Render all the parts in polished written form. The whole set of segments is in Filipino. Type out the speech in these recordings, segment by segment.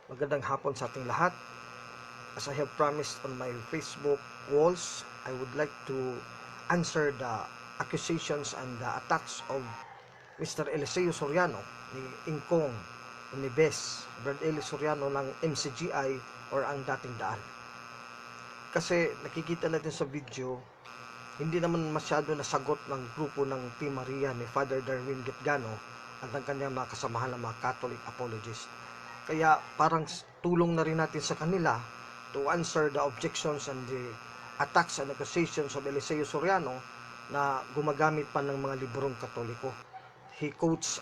Magandang hapon sa ating lahat. As I have promised on my Facebook walls, I would like to answer the accusations and the attacks of Mr. Eliseo Soriano ni Ingkong ni Bes, Brad Eli Soriano ng MCGI or ang dating daan. Kasi nakikita natin sa video, hindi naman masyado nasagot ng grupo ng Team Maria ni Father Darwin Gitgano at ng kanyang mga kasamahan ng mga Catholic apologists. Kaya parang tulong na rin natin sa kanila to answer the objections and the attacks and accusations of Eliseo Soriano na gumagamit pa ng mga librong Katoliko. He quotes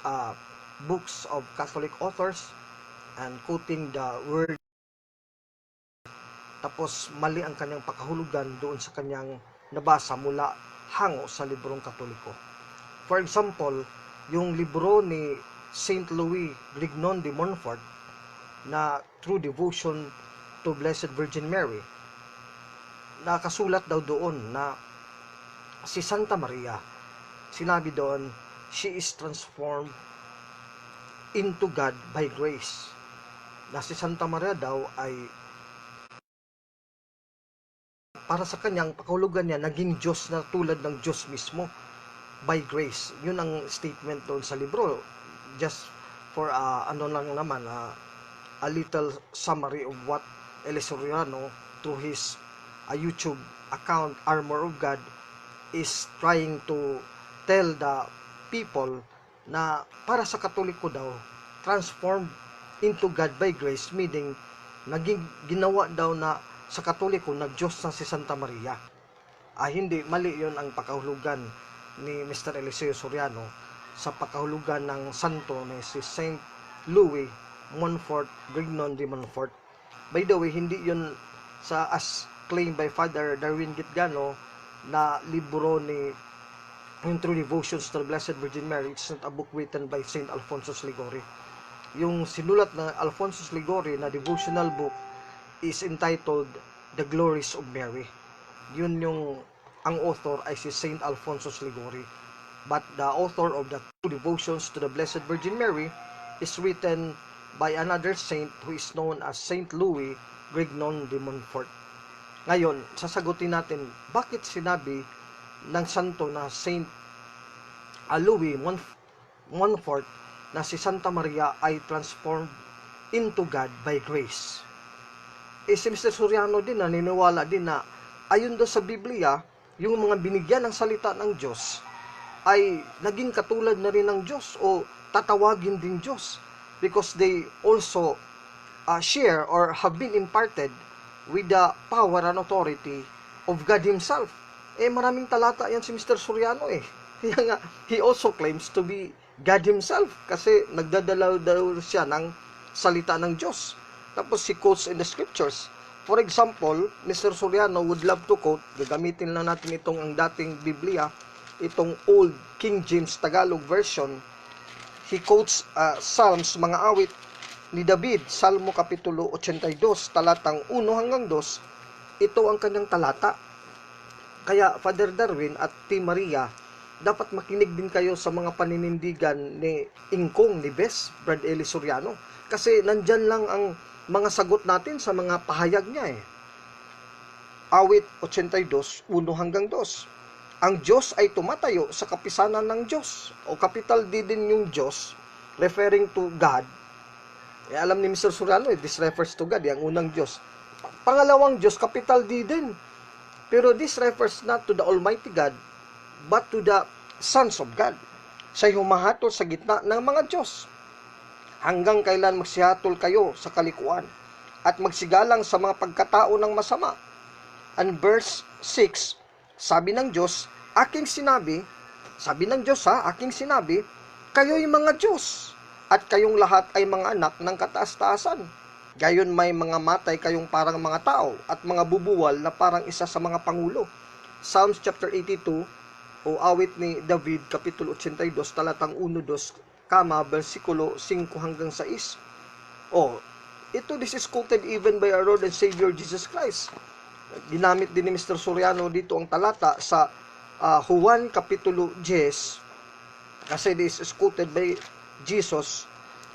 books of Catholic authors and quoting the word, tapos mali ang kanyang pakahulugan doon sa kanyang nabasa mula hango sa librong Katoliko. For example, yung libro ni Saint Louis Grignon de Montfort na True Devotion to Blessed Virgin Mary, nakasulat daw doon na si Santa Maria, sinabi doon, she is transformed into God by grace. Na si Santa Maria daw ay para sa kanyang pakahulugan niya, naging Diyos na tulad ng Diyos mismo by grace. Yun ang statement doon sa libro. Just for ano lang naman, a little summary of what Eliseo Soriano through his YouTube account Armor of God is trying to tell the people na para sa Katoliko daw, transformed into God by grace, meaning naging ginawa daw na sa Katoliko na Diyos na si Santa Maria. Hindi, mali yun ang pakahulugan ni Mr. Eliseo Soriano sa pakahulugan ng santo ni si Saint Louis Montfort, Grignon de Montfort. By the way, hindi yun sa as claimed by Father Darwin Gitgano na libro ni yung True Devotions to the Blessed Virgin Mary. It's not a book written by Saint Alfonso Liguori. Yung sinulat na Alfonso Liguori na devotional book is entitled The Glories of Mary. Yun yung ang author ay si Saint Alfonso Liguori. But the author of the True Devotions to the Blessed Virgin Mary is written by another saint who is known as Saint Louis Grignon de Montfort. Ngayon, sasagutin natin bakit sinabi ng santo na Saint Louis Montfort na si Santa Maria ay transformed into God by grace. Si Mr. Soriano din naniniwala din na ayon do sa Biblia, yung mga binigyan ng salita ng Diyos ay naging katulad na rin ng Diyos o tatawagin din Diyos because they also share or have been imparted with the power and authority of God Himself. Maraming talata yan si Mr. Soriano Kaya nga, he also claims to be God Himself kasi nagdadala daw siya ng salita ng Diyos. Tapos he quotes in the scriptures. For example, Mr. Soriano would love to quote, gagamitin lang natin itong ang dating Biblia, itong Old King James Tagalog version. He quotes Psalms, mga awit ni David, Salmo Kapitulo 82, talatang 1 hanggang 2, ito ang kanyang talata. Kaya Father Darwin at Team Maria, dapat makinig din kayo sa mga paninindigan ni Ingkong, ni Bes, Brad Eli Soriano. Kasi nandyan lang ang mga sagot natin sa mga pahayag niya Awit 82, 1 hanggang 2. Ang Diyos ay tumatayo sa kapisanan ng Diyos. O capital D din yung Diyos, referring to God. Alam ni Mr. Soriano, this refers to God, yung unang Diyos. Pangalawang Diyos, capital D din. Pero this refers not to the Almighty God, but to the sons of God. Siya'y humahatol sa gitna ng mga Diyos. Hanggang kailan magsihatol kayo sa kalikuan at magsigalang sa mga pagkatao ng masama. And verse 6, sabi ng Diyos, aking sinabi, aking sinabi, kayo'y mga Diyos, at kayong lahat ay mga anak ng kataas-taasan. Gayon may mga matay kayong parang mga tao, at mga bubuwal na parang isa sa mga pangulo. Psalms chapter 82, o awit ni David, Kapitulo 82, talatang 1-2, versikulo 5 hanggang 6. This is quoted even by our Lord and Savior Jesus Christ. Ginamit din ni Mr. Soriano dito ang talata sa Juan Kapitulo 10, kasi this is quoted by Jesus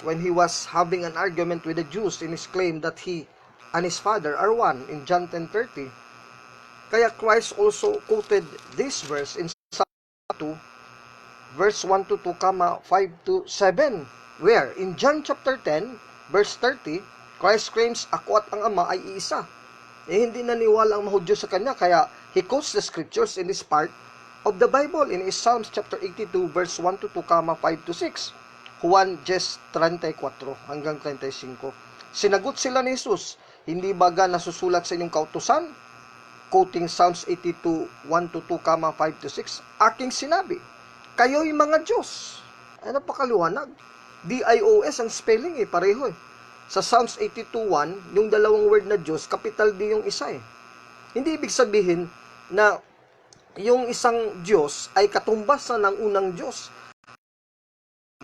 when he was having an argument with the Jews in his claim that he and his Father are one in John 10:30. Kaya Christ also quoted this verse in Psalm 2, verse 1 to 2, 5 to 7, where in John chapter 10, verse 30, Christ claims, ako at ang Ama ay iisa. Hindi naniwala ang mga Hudyo sa kanya, kaya he quotes the scriptures in this part of the Bible in his Psalms chapter 82, verse 1 to 2, 5 to 6. Juan 10:34 hanggang 35. Sinagot sila ni Jesus, hindi baga nasusulat sa inyong kautusan? Quoting Psalms 82, 1 to 2, 5 to 6. Aking sinabi, kayo'y mga Diyos. Ay, napakaliwanag. D-I-O-S ang spelling pareho Sa Psalms 82:1, yung dalawang word na Diyos, capital D yung isa Hindi ibig sabihin na yung isang Diyos ay katumbas na ng unang Diyos.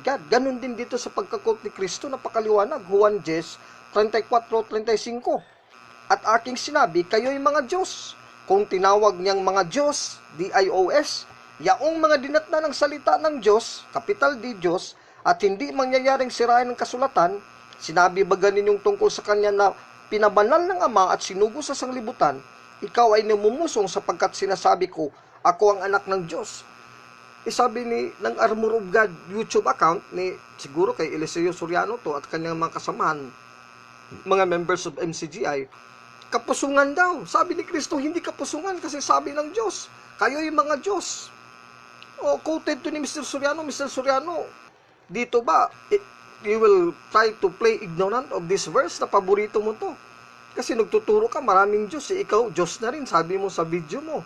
God, ganun din dito sa pagkakot ni Kristo, napakaliwanag. Juan 10:34-35. At aking sinabi, kayo'y mga Diyos. Kung tinawag niyang mga Diyos, D-I-O-S, yaong mga dinatna ng salita ng Diyos, capital D Diyos, at hindi mangyayaring sirain ng kasulatan, sinabi ba ganin yung tungkol sa kanya na pinabanal ng Ama at sinugo sa sanglibutan, ikaw ay namumusong sapagkat sinasabi ko, ako ang anak ng Diyos. Sabi ng Armor of God YouTube account ni siguro kay Eliseo Soriano to at kanyang mga kasamahan, mga members of MCGI, kapusungan daw. Sabi ni Kristo, hindi kapusungan kasi sabi ng Diyos, kayo'y mga Diyos. Quoted to ni Mr. Soriano, dito ba, you will try to play ignorant of this verse na paborito mo to? Kasi nagtuturo ka, maraming Diyos. Ikaw, Diyos na rin, sabi mo sa video mo.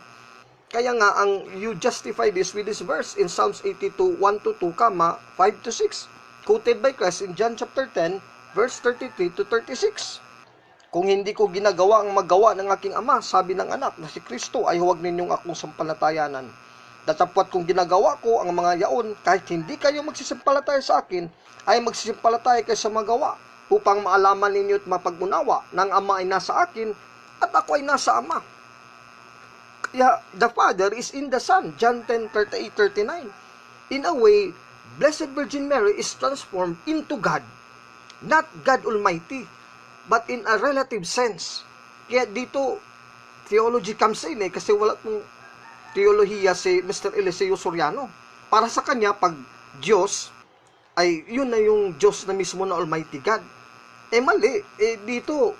Kaya nga, you justify this with this verse in Psalms 82, 1 to 2, 5 to 6. Quoted by Christ in John chapter 10, verse 33 to 36. Kung hindi ko ginagawa ang magawa ng aking Ama, sabi ng anak na si Kristo, ay huwag ninyong akong sampalatayanan. Datapwat kung ginagawa ko ang mga yaon, kahit hindi kayo magsisimpalataya sa akin, ay magsisimpalataya kayo sa magawa, upang maalaman ninyo at mapag-unawa ng Ama ay nasa akin, at ako ay nasa Ama. Kaya, the Father is in the Son, John 10:38-39. In a way, Blessed Virgin Mary is transformed into God, not God Almighty, but in a relative sense. Kaya dito, theology comes in kasi wala pong teolohiya si Mr. Eliseo Soriano. Para sa kanya, pag Diyos, ay yun na yung Diyos na mismo na Almighty God. Mali. Dito,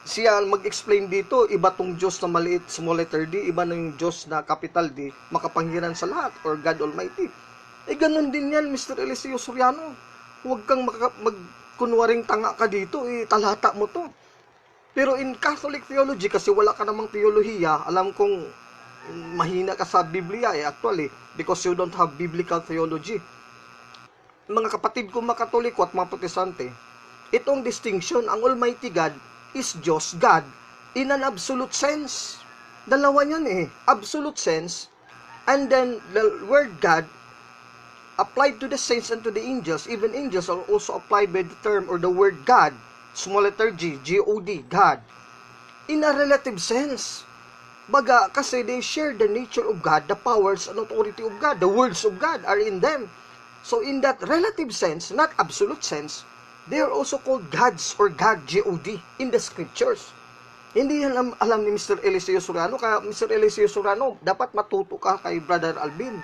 siya mag-explain dito, iba tong Diyos na maliit, small letter D, iba na yung Diyos na capital D, makapangyarihan sa lahat, or God Almighty. Ganun din yan, Mr. Eliseo Soriano. Huwag kang kunwaring tanga ka dito, talata mo to. Pero in Catholic theology, kasi wala ka namang teolohiya, alam kong mahina ka sa Biblia actually, because you don't have biblical theology. Mga kapatid ko mga Katoliko at mga Protestante, itong distinction, ang Almighty God is Diyos, God, in an absolute sense. Dalawa yan absolute sense, and then the word God applied to the saints and to the angels. Even angels are also applied by the term or the word God, small letter G, G-O-D, God, in a relative sense. Baga, kasi they share the nature of God, the powers and authority of God, the words of God are in them. So in that relative sense, not absolute sense, they are also called gods or God, G-O-D, in the scriptures. Hindi yan alam ni Mr. Eliseo Soriano, kaya Mr. Eliseo Soriano, dapat matuto ka kay Brother Alvin.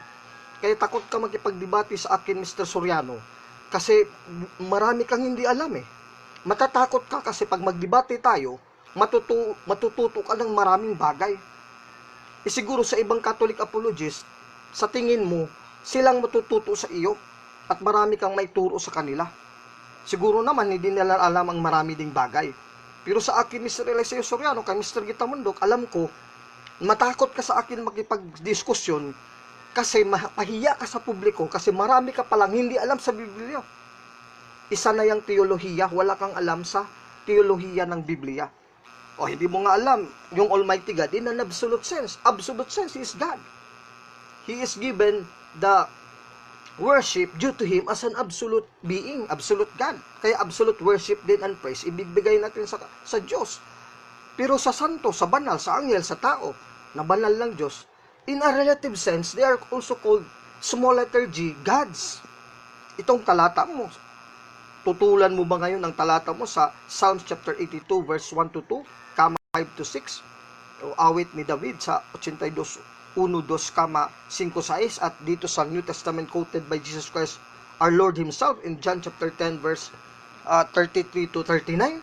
Kaya takot ka makipagdebate sa akin, Mr. Soriano, kasi marami kang hindi alam Matatakot ka kasi pag magdebate tayo, matututo ka ng maraming bagay. Siguro sa ibang Catholic apologists, sa tingin mo, silang matututo sa iyo at marami kang may turo sa kanila. Siguro naman hindi nila alam ang marami ding bagay. Pero sa akin, Mr. Eliseo Soriano, kay Mr. Gitamundok, alam ko, matakot ka sa akin makipagdiskusyon kasi mahiya ka sa publiko kasi marami ka palang hindi alam sa Biblia. Isa na yung teolohiya, wala kang alam sa teolohiya ng Biblia. O hindi mo nga alam yung Almighty God in an absolute sense. Absolute sense, He is God. He is given the worship due to Him as an absolute being, absolute God. Kaya absolute worship din and praise, ibibigay natin sa Diyos. Pero sa santo, sa banal, sa anghel, sa tao, na banal ng Diyos, in a relative sense, they are also called small letter G, gods. Itong talata mo, Tutulan mo ba ngayon ang talata mo sa Psalms chapter 82 verse 1 to 2, 5 to 6? O awit ni David sa 82, 1, 2, 5, 6, at dito sa New Testament quoted by Jesus Christ, our Lord Himself, in John chapter 10 verse 33 to 39.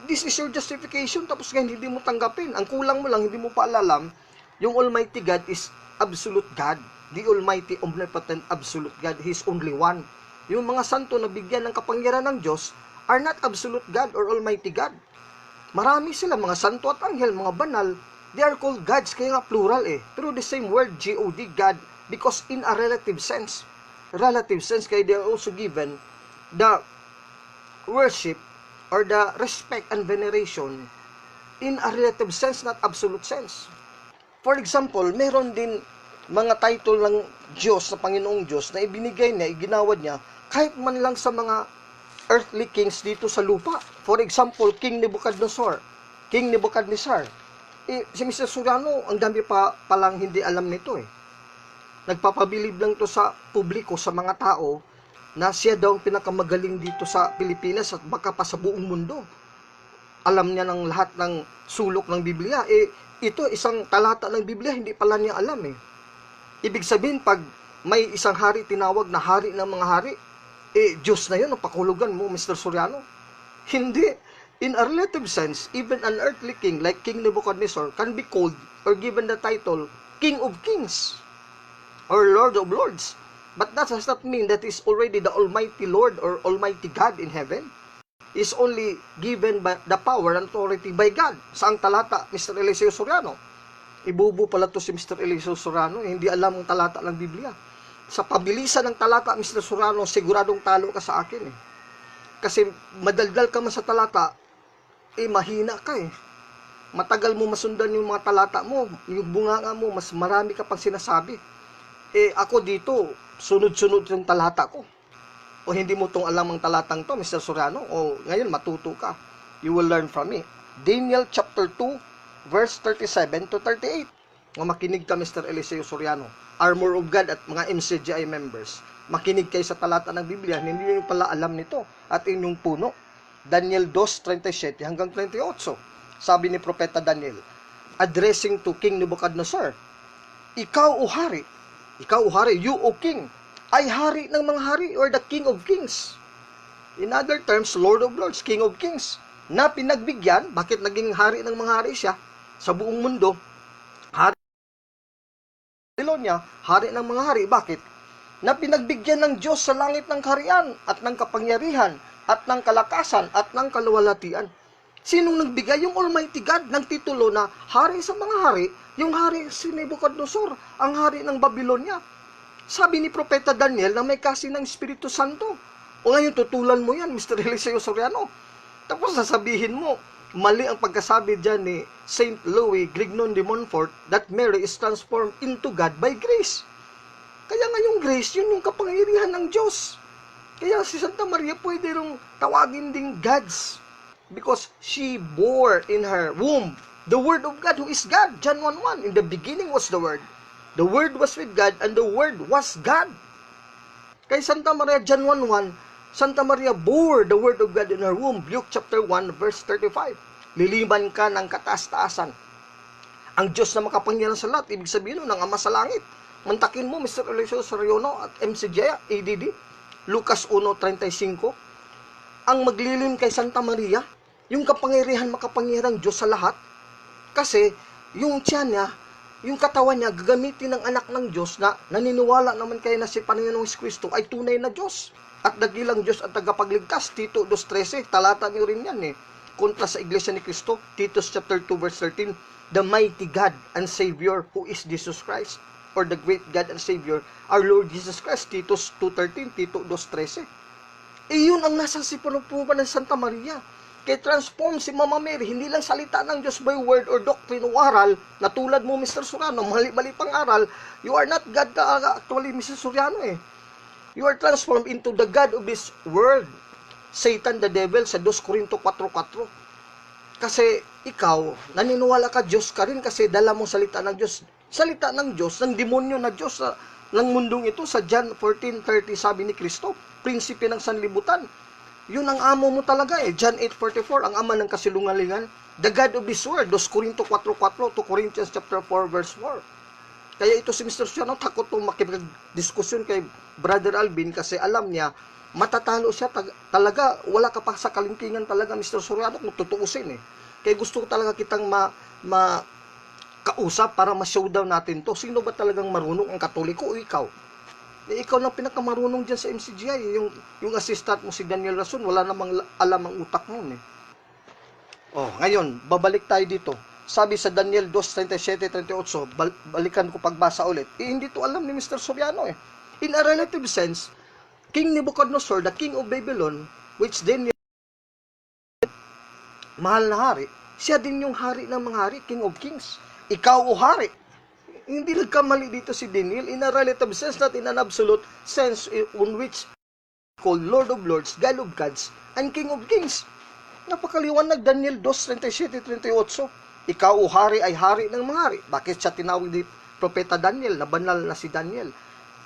This is your justification, tapos ngayon hindi mo tanggapin. Ang kulang mo lang, hindi mo pa alalam, yung Almighty God is absolute God. The Almighty, omnipotent, absolute God. He is only one. Yung mga santo na bigyan ng kapangyarihan ng Diyos are not absolute God or Almighty God. Marami sila, mga santo at anghel, mga banal. They are called gods, kaya nga plural Through the same word, G-O-D, God, because in a relative sense, kaya they are also given the worship or the respect and veneration in a relative sense, not absolute sense. For example, meron din mga title ng Diyos, na Panginoong Diyos, na ibinigay niya, iginawad niya, kahit man lang sa mga earthly kings dito sa lupa. For example, King Nebuchadnezzar. Si Mr. Soriano, ang dami pa palang hindi alam nito Nagpapabilib lang to sa publiko, sa mga tao, na siya daw ang pinakamagaling dito sa Pilipinas at baka pa sa buong mundo. Alam niya ng lahat ng sulok ng Biblia. Ito, isang talata ng Biblia, hindi pala niya alam Ibig sabihin, pag may isang hari tinawag na hari ng mga hari, Diyos na yun, ang pakulugan mo, Mr. Soriano. Hindi. In a relative sense, even an earthly king like King Nebuchadnezzar can be called or given the title King of Kings or Lord of Lords. But that does not mean that is already the Almighty Lord or Almighty God in heaven. Is only given by the power and authority by God. Saang talata, Mr. Eliseo Soriano? Ibubo pala to si Mr. Eliseo Soriano, hindi alam ang talata ng Biblia. Sa pabilisan ng talata, Mr. Soriano, siguradong talo ka sa akin Kasi madaldal ka man sa talata, mahina ka Matagal mo masundan yung mga talata mo, yung bunganga mo, mas marami ka pang sinasabi. Ako dito, sunod-sunod yung talata ko. O hindi mo tong alam ang talatang to, Mr. Soriano, o ngayon matuto ka. You will learn from me. Daniel chapter 2, verse 37 to 38. Makinig ka, Mr. Eliseo Soriano, Armor of God at mga MCGI members. Makinig kayo sa talata ng Biblia, hindi nyo pala alam nito at inyong puno. Daniel 2:37 hanggang 38. Sabi ni Propeta Daniel, addressing to King Nebuchadnezzar, Ikaw o hari, you o king, ay hari ng mga hari or the King of Kings. In other terms, Lord of Lords, King of Kings, na pinagbigyan, bakit naging hari ng mga hari siya sa buong mundo? Babylonia, hari ng mga hari. Bakit? Na pinagbigyan ng Diyos sa langit ng kaharian at ng kapangyarihan at ng kalakasan at ng kaluwalhatian. Sinong nagbigay? Yung Almighty God ng titulo na hari sa mga hari, yung hari si Nebuchadnezzar, ang hari ng Babylonia. Sabi ni Propeta Daniel na may kasi ng Espiritu Santo. O ngayon tutulan mo yan, Mr. Eliseo Soriano. Tapos sasabihin mo, mali ang pagkasabi dyan ni Saint Louis Grignon de Montfort that Mary is transformed into God by grace. Kaya nga yung grace, yun yung kapangyarihan ng Diyos. Kaya si Santa Maria pwede rin tawagin ding gods because she bore in her womb the Word of God who is God. John 1:1, in the beginning was the Word. The Word was with God and the Word was God. Kay Santa Maria, John 1:1, Santa Maria bore the Word of God in her womb. Luke chapter 1 verse 35. Liliban ka ng kataas-taasan. Ang Diyos na makapangyarihan sa lahat, ibig sabihin ng Ama sa langit. Mantakin mo, Mr. Eliseo Soriano at MCJ, ADD, Lucas 1:35. Ang maglilim kay Santa Maria, yung kapangyarihan makapangyarihang Diyos sa lahat, kasi yung tiyan niya, yung katawan niya, gagamitin ng anak ng Diyos na naniniwala naman kayo na si Panginoong Kristo ay tunay na Diyos at dakilang Diyos at tagapagligtas. Tito 2:13, talata niyo rin yan kontra sa Iglesia ni Cristo. Titus chapter 2 verse 13, the mighty God and Savior who is Jesus Christ, or the great God and Savior, our Lord Jesus Christ. Titus 2:13, Tito 2:13. Yun ang nasa sipunupunan ng Santa Maria. Kaya transform si Mama Mary, hindi lang salita ng Diyos by word or doctrine o aral, na tulad mo, Mr. Soriano, mali-mali pang aral. You are not God actually, Mr. Soriano You are transformed into the God of this world. Satan, the devil, sa 2 Corinto 4:4. Kasi ikaw, naniniwala ka Diyos ka rin kasi dala mong salita ng Diyos. Salita ng Diyos, ng demonyo na Diyos ng mundong ito. Sa John 14:30, sabi ni Kristo, prinsipe ng sanlibutan. Yun ang amo mo talaga eh. John 8:44, ang ama ng kasilungalingan. The God of this world, 2 Corinto 4:4, 2 Corinthians chapter 4 verse 4. Kaya ito si Mr. Soriano, takot itong makipag-diskusyon kay Brother Alvin kasi alam niya, matatalo siya talaga, wala ka pa sa kalingkingan talaga Mr. Soriano kung tutuusin eh. Kaya gusto ko talaga kitang kausap para ma-showdown natin to. Sino ba talagang marunong, ang Katoliko o ikaw? Ikaw lang pinakamarunong dyan sa MCGI. Yung assistant mo si Daniel Rason, wala namang alam ang utak nun eh. Ngayon, babalik tayo dito. Sabi sa Daniel 2:37-38, balikan ko pagbasa ulit. Hindi to alam ni Mr. Soriano eh. In a relative sense, King Nebuchadnezzar, the king of Babylon, which then mahal na hari, siya din yung hari ng mga hari, king of kings. Ikaw o hari. Hindi nagkamali dito si Daniel in a relative sense, not in an absolute sense on which called Lord of Lords, God of Gods, and King of Kings. Napakaliwanag Daniel 2:37-38. Ikaw o hari ay hari ng mga hari. Bakit siya tinawag ni Propeta Daniel, na banal na si Daniel,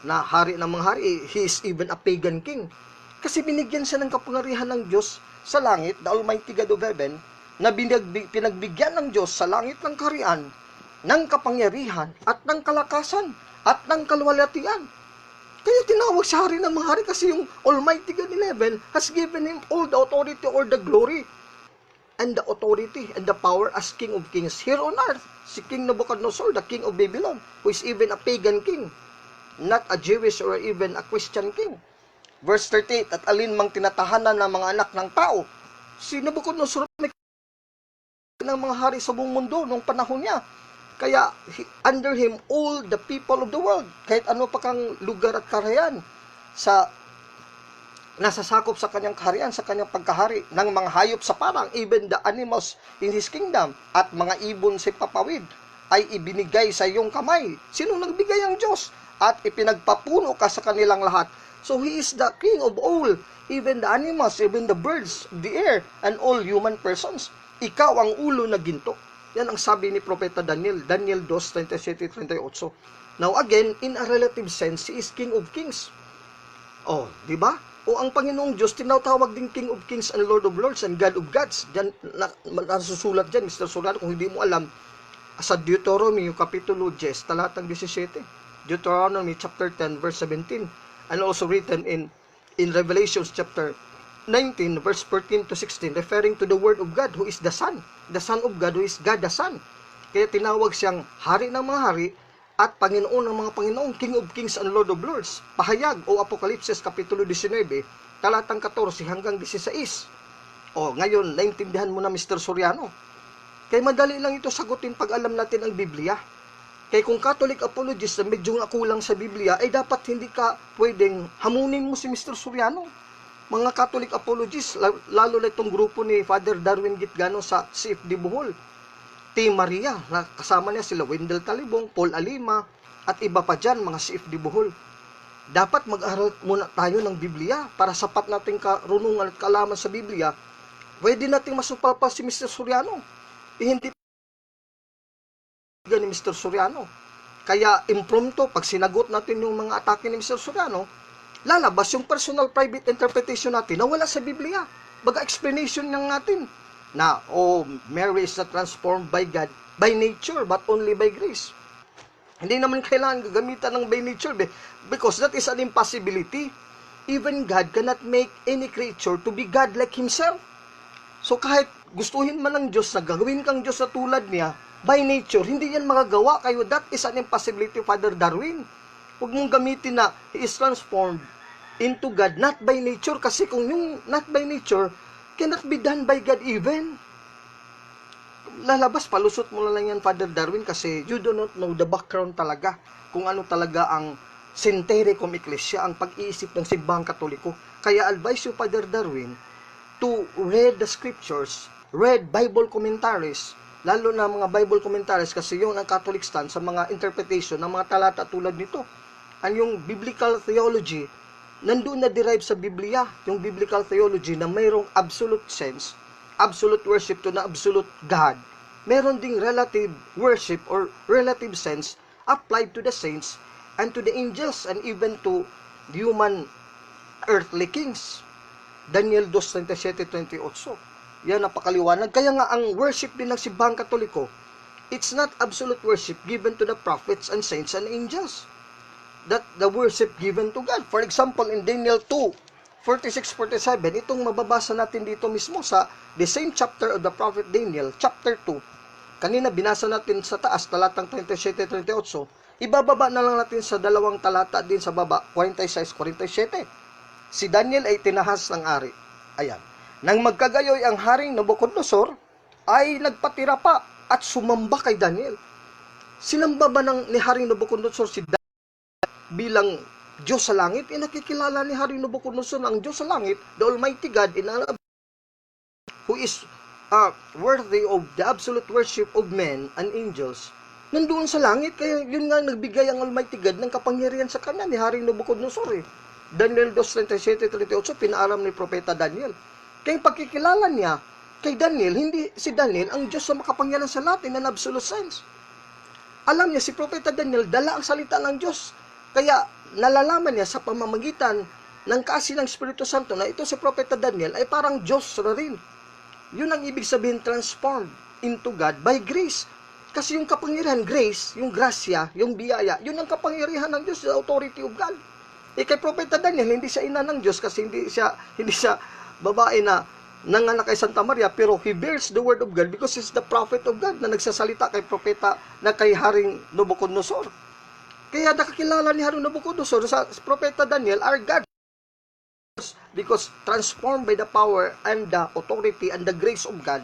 na hari ng mga hari? He is even a pagan king. Kasi binigyan siya ng kapangyarihan ng Diyos sa langit, the Almighty God of Heaven, na pinagbigyan ng Diyos sa langit ng kaharian, ng kapangyarihan at ng kalakasan at ng kaluwalhatian. Kaya tinawag siya hari ng mga hari kasi yung Almighty God in heaven has given him all the authority or the glory and the authority and the power as King of Kings here on earth. Si King Nebuchadnezzar, the king of Babylon, who is even a pagan king, not a Jewish or even a Christian king. Verse 38, at alin mang tinatahanan ng mga anak ng tao. Si Nebuchadnezzar may ng mga hari sa buong mundo nung panahon niya. Kaya, under him, all the people of the world, kahit ano pa kang lugar at kaharian, nasasakop sa kanyang kaharian, sa kanyang pagkahari, ng mga hayop sa parang, even the animals in his kingdom, at mga ibon sa papawid, ay ibinigay sa iyong kamay. Sino nagbigay ang Diyos? At ipinagpapuno ka sa kanilang lahat. So, he is the king of all, even the animals, even the birds of the air, and all human persons. Ikaw ang ulo na ginto. Yan ang sabi ni Propeta Daniel, Daniel 2:37-38. Now again, in a relative sense, he is King of Kings. Di ba? Ang Panginoong Diyos, tinatawag din King of Kings and Lord of Lords and God of Gods. Diyan, nasusulat dyan, Mr. Soriano, kung hindi mo alam, sa Deuteronomy, yung Kapitulo 10, talatang 17. Deuteronomy chapter 10, verse 17. And also written in Revelations chapter 19, verse 14-16, referring to the Word of God, who is the Son of God, who is God the Son. Kaya tinawag siyang Hari ng mga hari at Panginoon ng mga Panginoon, King of Kings and Lord of Lords. Pahayag o Apokalipsis, Kapitulo 19, talatang 14 hanggang 16. Ngayon, naintindihan mo na Mr. Soriano. Kaya madali lang ito sagutin pag alam natin ang Biblia. Kaya kung Catholic apologist na medyo kulang sa Biblia, ay dapat hindi ka pwedeng hamunin mo si Mr. Soriano. Mga Catholic apologists, lalo na itong grupo ni Father Darwin Gitgano sa CFD Bohol, T. Maria, na kasama niya sila Wendell Talibong, Paul Alima, at iba pa dyan, mga CFD Bohol. Dapat mag-aral muna tayo ng Biblia para sapat nating karunungan at kaalaman sa Biblia. Pwede nating masupalpa si Mr. Soriano. Hindi ni Mr. Soriano. Kaya impromptu, pag sinagot natin yung mga atake ni Mr. Soriano, lalabas yung personal private interpretation natin na wala sa Biblia. Baga explanation lang natin na, Mary is not transformed by God by nature, but only by grace. Hindi naman kailangan gagamitan ng by nature, because that is an impossibility. Even God cannot make any creature to be God like Himself. So kahit gustuhin man ng Diyos na gagawin kang Diyos na tulad niya, by nature, hindi yan magagawa kayo. That is an impossibility, Father Darwin. Huwag mong gamitin na He is transformed into God, not by nature. Kasi kung yung not by nature, cannot be done by God even. Lalabas, palusot mo lang yan, Father Darwin, kasi you do not know the background talaga. Kung ano talaga ang Centericum Ecclesia, ang pag-iisip ng Simbahang Katoliko. Kaya advise you, Father Darwin, to read the scriptures, read Bible commentaries, lalo na mga Bible commentaries, kasi yung ang Catholic stand sa mga interpretation ng mga talata tulad nito. Ang yung biblical theology, nandun na derive sa Biblia, yung biblical theology na mayroong absolute sense, absolute worship to na absolute God. Meron ding relative worship or relative sense applied to the saints and to the angels and even to the human earthly kings. Daniel 2:27-28. Yan, napakaliwanag. Kaya nga ang worship din ng simbahang Katoliko, it's not absolute worship given to the prophets and saints and angels. That the worship given to God. For example, in Daniel 2:46-47, itong mababasa natin dito mismo sa the same chapter of the prophet Daniel, chapter 2. Kanina binasa natin sa taas, talatang 37-38. Ibababa na lang natin sa dalawang talata din sa baba, 46-47. Si Daniel ay tinahas ng ari. Ayan. Nang magkagayoy ang haring Nabucodonosor, ay nagpatira pa at sumamba kay Daniel. Sinamba ba ni haring Nabucodonosor si Daniel bilang Diyos sa langit? Nakikilala ni haring Nabucodonosor ang Diyos sa langit, the Almighty God, who is worthy of the absolute worship of men and angels, nandoon sa langit. Kaya yun nga nagbigay ang Almighty God ng kapangyarihan sa kanya ni haring Nabucodonosor. Daniel 2:37-38, pinaalam ni Propeta Daniel. Kaya pagkikilala niya kay Daniel, hindi si Daniel ang Diyos sa makapangyarihan sa lahat in an absolute sense. Alam niya si Propeta Daniel, dala ang salita ng Diyos. Kaya nalalaman niya sa pamamagitan ng kasi ng Espiritu Santo na ito si Propeta Daniel ay parang Diyos na rin. Yun ang ibig sabihin, transformed into God by grace. Kasi yung kapangyarihan, grace, yung grasya, yung biyaya, yun ang kapangyarihan ng Diyos, the authority of God. Kay Propeta Daniel, hindi siya ina ng Diyos kasi hindi siya babae na nanganak kay Santa Maria, pero he bears the word of God because he's the prophet of God na nagsasalita kay propeta na kay haring Nabucodonosor. Kaya nakakilala ni haring Nabucodonosor sa propeta Daniel are God, because transformed by the power and the authority and the grace of God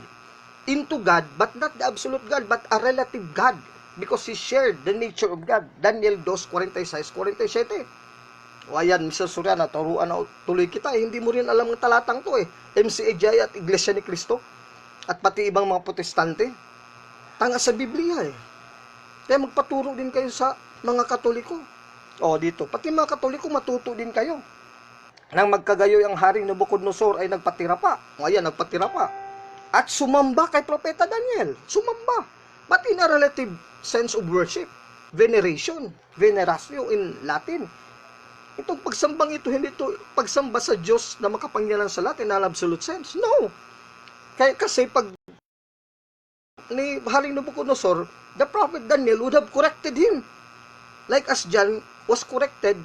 into God, but not the absolute God, but a relative God, because he shared the nature of God. Daniel 2:46-47. O ayan, Mr. Soriano, turuan na tuloy kita. Hindi mo rin alam ng talatang to MCAJ at Iglesia ni Cristo at pati ibang mga protestante. Tanga sa Biblia Kaya magpaturo din kayo sa mga Katoliko. O dito, pati mga Katoliko matuto din kayo. Nang magkagayoy ang haring Nabucodonosor ay nagpatira pa. O ayan, nagpatira pa. At sumamba kay Propeta Daniel. Sumamba. But in a relative sense of worship. Veneration. Veneratio in Latin. Itong pagsambang ito, hindi ito pagsamba sa Diyos na makapangyarihan sa lahat in an absolute sense. No. Kasi pag ni haring Nabucodonosor, the prophet Daniel would have corrected him. Like as John was corrected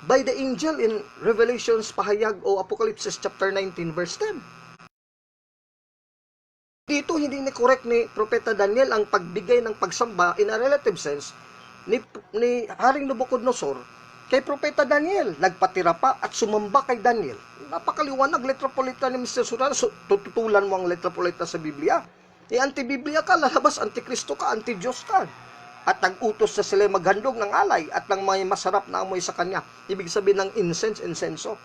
by the angel in Revelations, pahayag o Apocalypse chapter 19 verse 10. Dito hindi ni-correct ni Propeta Daniel ang pagbigay ng pagsamba in a relative sense ni haring Nabucodonosor kay Propeta Daniel. Nagpatira pa at sumamba kay Daniel. Napakaliwanag, letra polita ni Mr. Soriano. So, tututulan mo ang letra polita sa Biblia. Anti-Biblia ka, lalabas, anti-Kristo ka, anti-Diyos ka. At nag-utos na sila maghandog ng alay at ng may masarap na amoy sa kanya. Ibig sabihin ng incenso.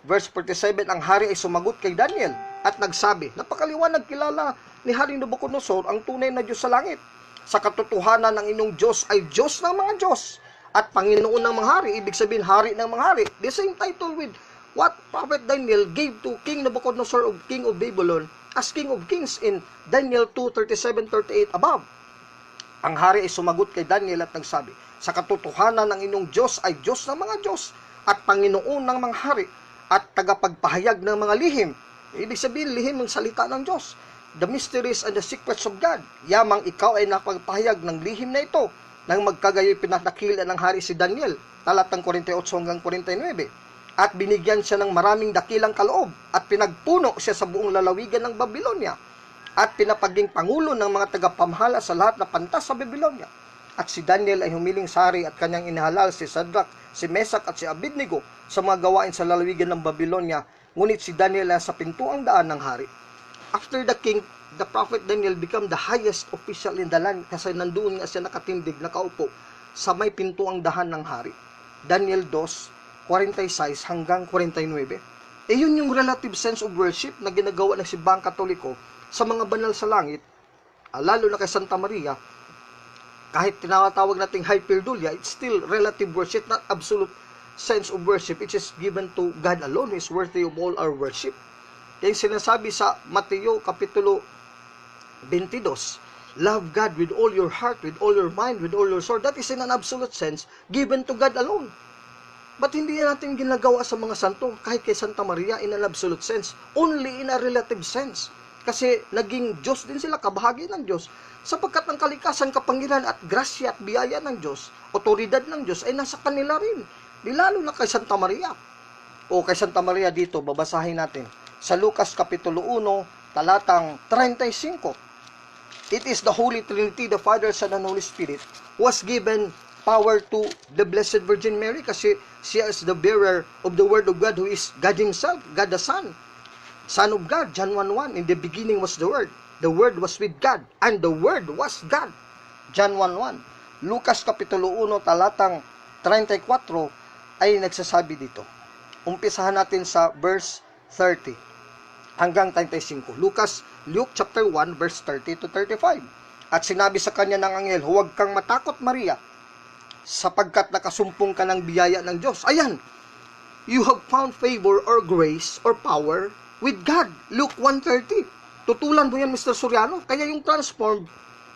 Verse 47, ang hari ay sumagot kay Daniel at nagsabi, napakaliwanag, kilala ni haring Nabucodonosor ang tunay na Diyos sa langit. Sa katotohanan ng inyong Diyos ay Diyos ng mga Diyos at Panginoon ng mga hari, ibig sabihin hari ng mga hari. The same title with what Prophet Daniel gave to King Nabucodonosor of King of Babylon as King of Kings in Daniel 2:37-38 above. Ang hari ay sumagot kay Daniel at nagsabi, sa katotohanan ng inyong Diyos ay Diyos ng mga Diyos at Panginoon ng mga hari at tagapagpahayag ng mga lihim. Ibig sabihin, lihim ng salita ng Diyos. The mysteries and the secrets of God. Yamang ikaw ay napagpahayag ng lihim na ito. Nang magkagayoy pinakakila ng hari si Daniel, talatang 48-49, at binigyan siya ng maraming dakilang kaloob, at pinagpuno siya sa buong lalawigan ng Babylonia, at pinapaging pangulo ng mga tagapamahala sa lahat na pantas sa Babylonia. At si Daniel ay humiling sa hari at kanyang inihalal si Shadrach, si Meshach at si Abednego sa mga gawain sa lalawigan ng Babylonia, ngunit si Daniel ay sa pintuang daan ng hari. After the king, the prophet Daniel became the highest official in the land kasi nandoon nga siya nakatindig, nakaupo sa may pintuang dahan ng hari. Daniel 2:46-49. Yun yung relative sense of worship na ginagawa ng simbahang Katoliko sa mga banal sa langit, lalo na kay Santa Maria. Kahit tinatawag nating hyperdulia, it's still relative worship, not absolute sense of worship. It is given to God alone, who is worthy of all our worship. Kaya sinasabi sa Mateo Kapitulo 22, love God with all your heart, with all your mind, with all your soul. That is in an absolute sense given to God alone. Ba't hindi natin ginagawa sa mga santo, kahit kay Santa Maria in an absolute sense, only in a relative sense? Kasi naging Diyos din sila, kabahagi ng Diyos, sapagkat ang kalikasan, kapangyarihan at grasya at biyaya ng Diyos, otoridad ng Diyos ay nasa kanila rin. Di lalo na kay Santa Maria. O kay Santa Maria dito, babasahin natin. Sa Lucas Kapitulo 1, talatang 35. It is the Holy Trinity, the Father, Son, and Holy Spirit, was given power to the Blessed Virgin Mary kasi siya is the bearer of the Word of God who is God Himself, God the Son. Son of God, John 1:1. In the beginning was the Word. The Word was with God, and the Word was God. John 1:1. Lucas Kapitulo 1, talatang 34 ay nagsasabi dito. Umpisahan natin sa verse 30 hanggang 35. Luke chapter 1, verse 30 to 35. At sinabi sa kanya ng anghel, huwag kang matakot, Maria, sapagkat nakasumpong ka ng biyaya ng Diyos. Ayan, you have found favor or grace or power with God. Luke 1:30. Tutulan mo yan, Mr. Soriano. Kaya yung transformed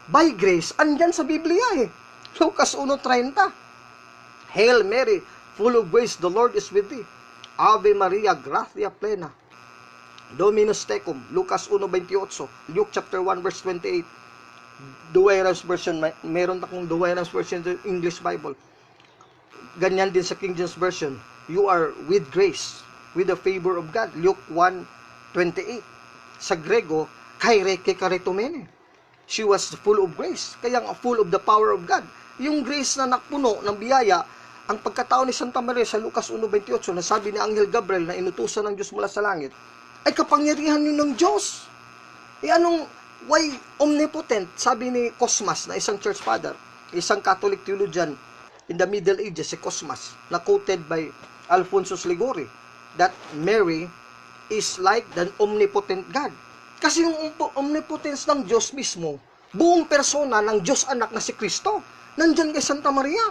by grace, andyan sa Biblia eh. Lucas 1:30. Hail Mary, full of grace, the Lord is with thee. Ave Maria, gratia plena. Dominus tecum. Lucas 1:28. Luke chapter 1, verse 28. Duenas version, meron akong Duenas version sa English Bible. Ganyan din sa King James version. You are with grace, with the favor of God. Luke 1:28. Sa Grego, kaireke karitomene. She was full of grace. Kaya full of the power of God. Yung grace na nakpuno ng biyaya, ang pagkatao ni Santa Maria sa Lucas 1:28, nasabi ni Anghel Gabriel na inutusan ng Diyos mula sa langit, ay kapangyarihan yun ng Diyos. Why omnipotent? Sabi ni Cosmas, na isang church father, isang Catholic theologian in the Middle Ages, si Cosmas, na quoted by Alfonso Ligori, that Mary is like the omnipotent God. Kasi yung omnipotence ng Diyos mismo, buong persona ng Diyos anak na si Kristo, nandyan kay Santa Maria.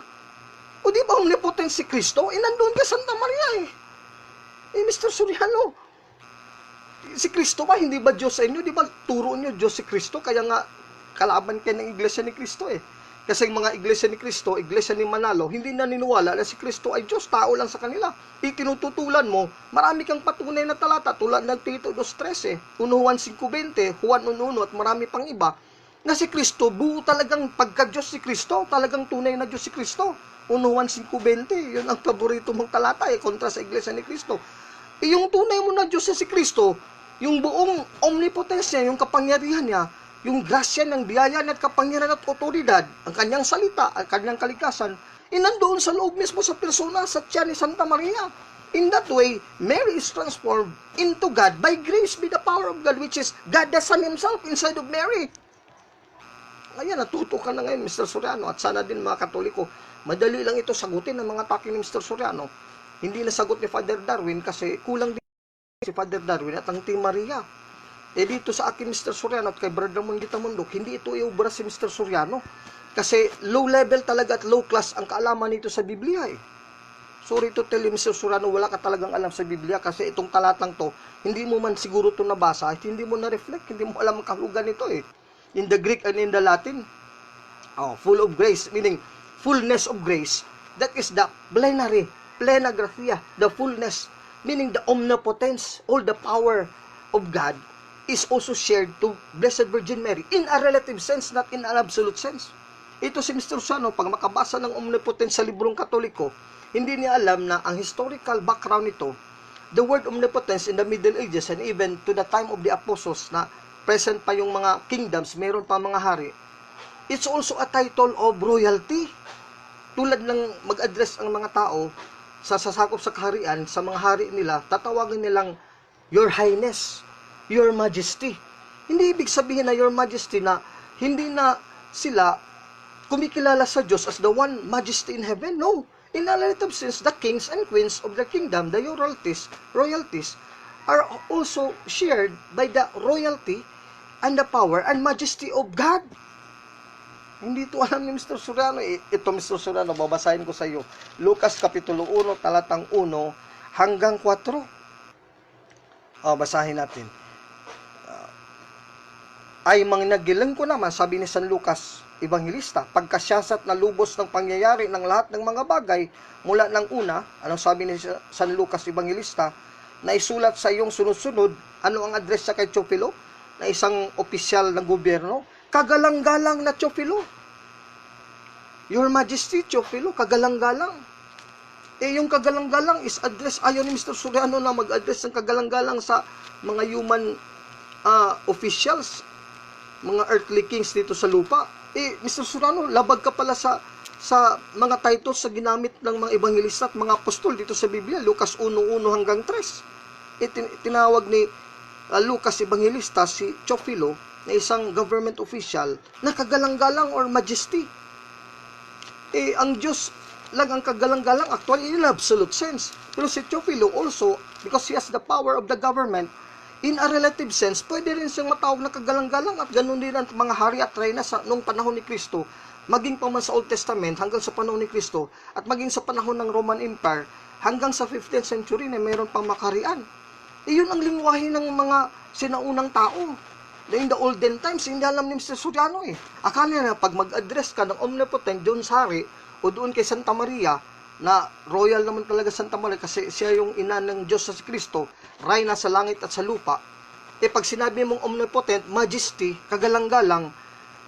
O di ba omnipotence si Kristo? Nandun kay Santa Maria eh. Mr. Soriano, si Kristo ba, hindi ba Diyos sa inyo? Di ba turo nyo Diyos si Kristo? Kaya nga, kalaban kayo ng Iglesia ni Kristo eh. Kasi yung mga Iglesia ni Kristo, Iglesia ni Manalo, hindi naniniwala na si Kristo ay Diyos, tao lang sa kanila. Itinututulan mo, marami kang patunay na talata, tulad ng Tito 2:13, 1 Juan 5:20, Juan 1:1, at marami pang iba, na si Kristo, buo talagang pagka-Diyos si Kristo, talagang tunay na Diyos si Kristo. 1 Juan 5:20, yun ang paborito mong talata eh, kontra sa Iglesia ni Kristo. Yung tunay mo na Diyos si Kristo, yung buong omnipotence niya, yung kapangyarihan niya, yung grasya ng biyaya at kapangyarihan at otoridad, ang kanyang salita, ang kanyang kalikasan, nandoon sa loob mismo sa persona, sa tiyan ni Santa Maria. In that way, Mary is transformed into God by grace, by the power of God, which is God the Son Himself inside of Mary. Ayan, natuto ka na ngayon, Mr. Soriano, at sana din mga Katoliko. Madali lang ito sagutin ng mga taki ni Mr. Soriano. Hindi nasagot ni Father Darwin kasi kulang din si Father Darwin at ang Team Maria. Dito sa akin, Mr. Soriano, at kay Brother Mundita Mundok, hindi ito iubra si Mr. Soriano. Kasi low level talaga at low class ang kaalaman nito sa Biblia eh. Sorry to tell you, Mr. Soriano, wala ka talagang alam sa Biblia kasi itong talatang to, hindi mo man siguro ito nabasa at hindi mo na-reflect, hindi mo alam ang kahulugan nito eh. In the Greek and in the Latin, full of grace, meaning fullness of grace, that is the plenary, plena gratia, the fullness, meaning the omnipotence, all the power of God is also shared to Blessed Virgin Mary in a relative sense, not in an absolute sense. Ito si Mr. Sano, pag makabasa ng omnipotence sa librong Katoliko, hindi niya alam na ang historical background nito, the word omnipotence in the Middle Ages and even to the time of the Apostles na present pa yung mga kingdoms, meron pa mga hari, it's also a title of royalty. Tulad ng mag-address ang mga tao sa sasakop sa kaharian, sa mga hari nila, tatawagin nilang Your Highness, Your Majesty. Hindi ibig sabihin na Your Majesty na hindi na sila kumikilala sa Diyos as the one majesty in heaven. No. In a relative sense, the kings and queens of the kingdom, the royalties, are also shared by the royalty and the power and majesty of God. Hindi ito alam ni Mr. Soriano. Ito, Mr. Soriano, babasahin ko sa iyo. Lucas Kapitulo 1, talatang 1 hanggang 4. Basahin natin. ay mangnagilang ko naman, sabi ni San Lucas Evangelista, pagkasyasat na lubos ng pangyayari ng lahat ng mga bagay mula ng una, anong sabi ni San Lucas Evangelista, na isulat sa iyong sunod-sunod, ano ang address niya kay Teofilo, na isang opisyal ng gobyerno, kagalang-galang na Teofilo. Your Majesty, Teofilo, kagalang-galang. Yung kagalang-galang is address, ayaw ni Mr. Soriano na mag-address ng kagalang-galang sa mga human officials, mga earthly kings dito sa lupa. Mr. Soriano, labag ka pala sa mga titles sa ginamit ng mga ebangelista at mga apostol dito sa Biblia, Lucas 1:1 hanggang 3. Tinawag ni Lucas Evangelista si Teofilo na isang government official na kagalang-galang or majesty. Ang Diyos lang ang kagalang-galang, actually in absolute sense. Pero si Teofilo also, because he has the power of the government, in a relative sense, pwede rin siyang matawag na kagalang-galang, at ganun din ang mga hari at reyna noong panahon ni Kristo, maging pa man sa Old Testament hanggang sa panahon ni Kristo, at maging sa panahon ng Roman Empire hanggang sa 15th century na mayroon pang makarian. Yun ang lingwahe ng mga sinaunang tao. In the olden times, hindi alam ni Mr. Soriano Akala na pag mag-address ka ng omnipotent doon sa hari o doon kay Santa Maria, na royal naman talaga Santa Maria kasi siya yung ina ng Diyos sa Kristo, reyna sa langit at sa lupa. Pag sinabi mong omnipotent, majesty, kagalang-galang,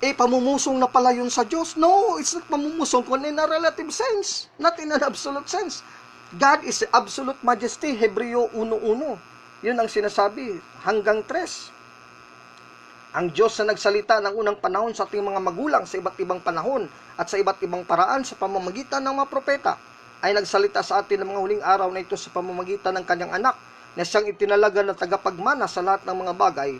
pamumusong na pala yun sa Diyos. No, it's not pamumusong, kundi in a relative sense, not in an absolute sense. God is absolute majesty, Hebreo 1:1. Yun ang sinasabi, hanggang 3. Ang Diyos na nagsalita ng unang panahon sa ating mga magulang sa iba't ibang panahon at sa iba't ibang paraan sa pamamagitan ng mga propeta, ay nagsalita sa atin ng mga huling araw na ito sa pamamagitan ng kanyang anak na siyang itinalaga na tagapagmana sa lahat ng mga bagay,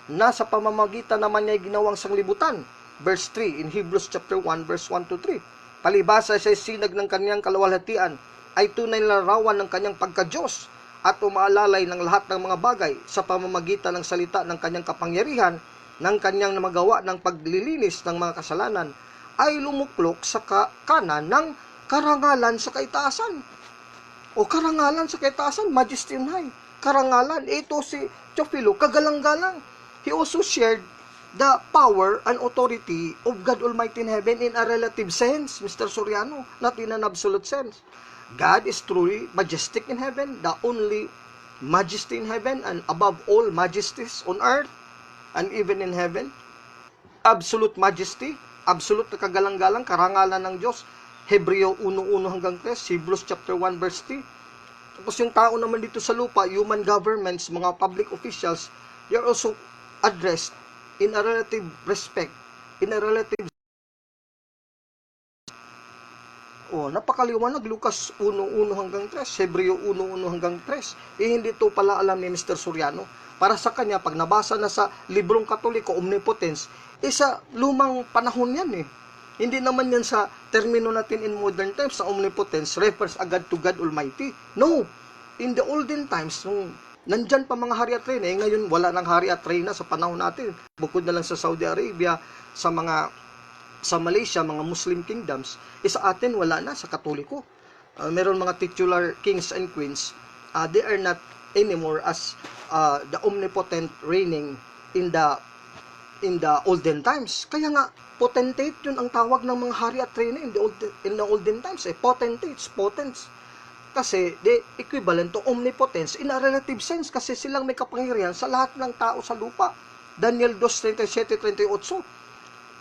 na sa pamamagitan naman niya ay ginawang sanglibutan. Verse 3 in Hebrews chapter 1 verse 1-3. Palibasa sa sinag ng kanyang kaluwalhatian ay tunay na larawan ng kanyang pagka-Diyos at umaalalay ng lahat ng mga bagay sa pamamagitan ng salita ng kanyang kapangyarihan, ng kanyang magawa ng paglilinis ng mga kasalanan, ay lumuklok sa kanan ng karangalan sa kaitaasan. O karangalan sa kaitaasan, majesty on high. Karangalan, ito si Teofilo, kagalang-galang. He also shared the power and authority of God Almighty in heaven in a relative sense, Mr. Soriano, not in an absolute sense. God is truly majestic in heaven, the only majesty in heaven, and above all majesties on earth, and even in heaven. Absolute majesty, absolute na kagalang-galang, karangalan ng Diyos. Hebreo 1:1 hanggang 3, Hebrews chapter 1 verse 3. Tapos yung tao naman dito sa lupa, human governments, mga public officials, they are also addressed in a relative respect, in a relative. Napakaliwanag, Lucas 1:1 hanggang 3, Hebreo 1:1 hanggang 3. Hindi to pala alam ni Mr. Soriano. Para sa kanya, pag nabasa na sa librong Katoliko, omnipotence, sa lumang panahon yan Hindi naman yan sa termino natin in modern times, sa omnipotence refers agad to God Almighty. No! In the olden times, nung nandyan pa mga hari at reyna, ngayon wala nang hari at reyna sa panahon natin. Bukod na lang sa Saudi Arabia, sa Malaysia, mga Muslim kingdoms, sa atin wala na, sa Katoliko. Meron mga titular kings and queens, they are not anymore as the omnipotent reigning in the olden times. Kaya nga, potentate yun ang tawag ng mga hari at reyna in the olden times. Potentates, potents. Kasi, the equivalent to omnipotence in a relative sense, kasi silang may kapangyarihan sa lahat ng tao sa lupa. Daniel 2:37-38.